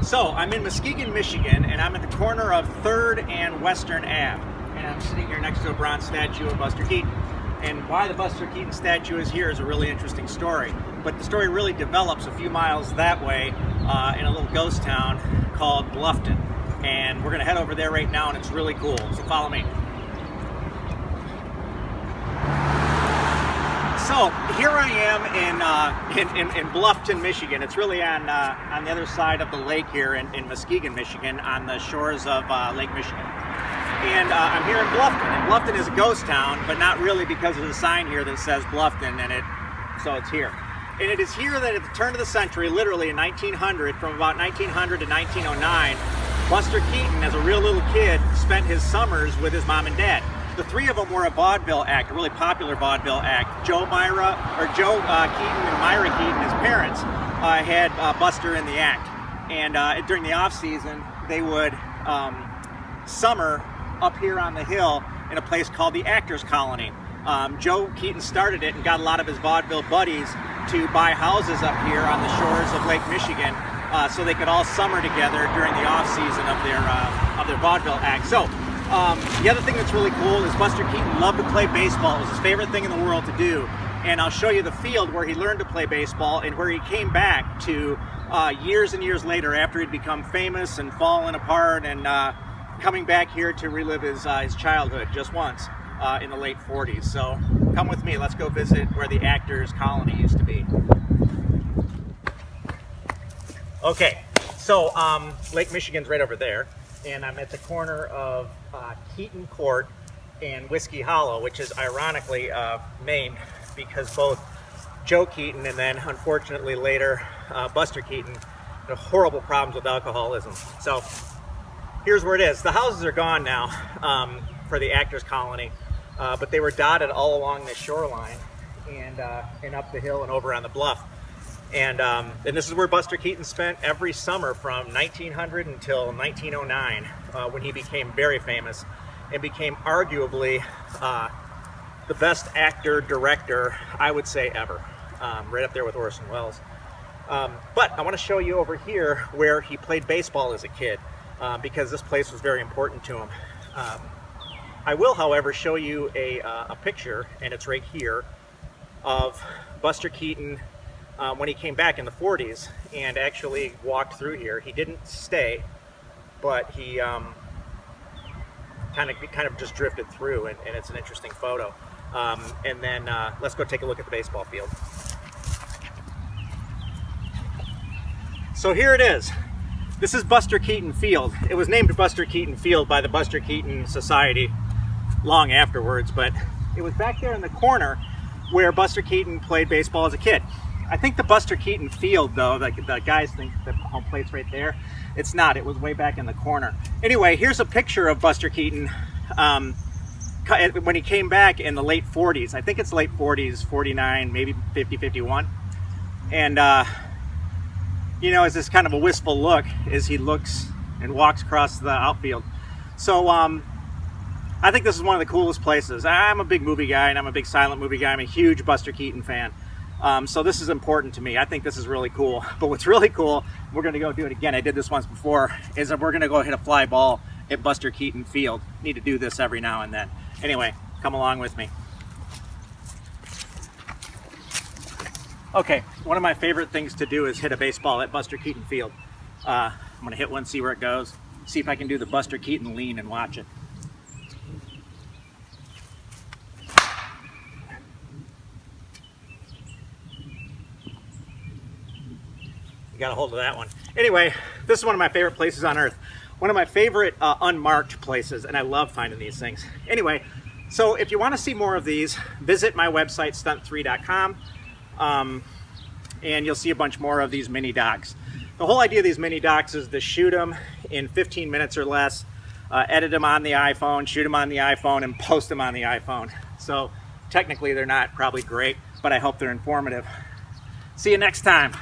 So I'm in Muskegon, Michigan, and I'm at the corner of 3rd and Western Ave. And I'm sitting here next to a bronze statue of Buster Keaton. And why the Buster Keaton statue is here is a really interesting story. But the story really develops a few miles that way in a little ghost town called Bluffton. And we're going to head over there right now, and it's really cool. So follow me. So here I am in Bluffton, Michigan. It's really on the other side of the lake here in Muskegon, Michigan, on the shores of Lake Michigan. And I'm here in Bluffton. And Bluffton is a ghost town, but not really, because of the sign here that says Bluffton, and so it's here. And it is here that at the turn of the century, literally in 1900, from about 1900 to 1909, Buster Keaton, as a real little kid, spent his summers with his mom and dad. The three of them were a vaudeville act, a really popular vaudeville act. Joe Keaton and Myra Keaton, his parents, had Buster in the act. And during the off season, they would summer up here on the hill in a place called the Actors Colony. Joe Keaton started it and got a lot of his vaudeville buddies to buy houses up here on the shores of Lake Michigan so they could all summer together during the off season of their vaudeville act. So. The other thing that's really cool is Buster Keaton loved to play baseball. It was his favorite thing in the world to do. And I'll show you the field where he learned to play baseball and where he came back to years and years later after he'd become famous and fallen apart, and coming back here to relive his childhood just once in the late 40s. So come with me, let's go visit where the Actors Colony used to be. Okay, so Lake Michigan's right over there. And I'm at the corner of Keaton Court and Whiskey Hollow, which is ironically named because both Joe Keaton and then, unfortunately later, Buster Keaton had horrible problems with alcoholism. So here's where it is. The houses are gone now for the Actors Colony, but they were dotted all along the shoreline and up the hill and over on the bluff. And this is where Buster Keaton spent every summer from 1900 until 1909, when he became very famous and became arguably the best actor, director, I would say, ever. Right up there with Orson Welles. But I want to show you over here where he played baseball as a kid, because this place was very important to him. I will, however, show you a picture, and it's right here, of Buster Keaton when he came back in the 40s and actually walked through here. He didn't stay, but he kind of just drifted through, and it's an interesting photo. And then let's go take a look at the baseball field. So here it is. This is Buster Keaton Field. It was named Buster Keaton Field by the Buster Keaton Society long afterwards, but it was back there in the corner where Buster Keaton played baseball as a kid. I think the Buster Keaton Field, though, the guys think the home plate's right there. It's not. It was way back in the corner. Anyway, here's a picture of Buster Keaton when he came back in the late 40s. I think it's late 40s, 49, maybe 50, 51. And, it's this kind of a wistful look as he looks and walks across the outfield. So I think this is one of the coolest places. I'm a big movie guy, and I'm a big silent movie guy. I'm a huge Buster Keaton fan. So this is important to me. I think this is really cool. But what's really cool, we're going to go do it again. I did this once before, is that we're going to go hit a fly ball at Buster Keaton Field. Need to do this every now and then. Anyway, come along with me. Okay, one of my favorite things to do is hit a baseball at Buster Keaton Field. I'm going to hit one, see where it goes, see if I can do the Buster Keaton lean and watch it. Got a hold of that one. Anyway, this is one of my favorite places on earth. One of my favorite unmarked places, and I love finding these things. Anyway, so if you want to see more of these, visit my website, stunt3.com, and you'll see a bunch more of these mini docs. The whole idea of these mini docs is to shoot them in 15 minutes or less, edit them on the iPhone, shoot them on the iPhone, and post them on the iPhone. So technically they're not probably great, but I hope they're informative. See you next time.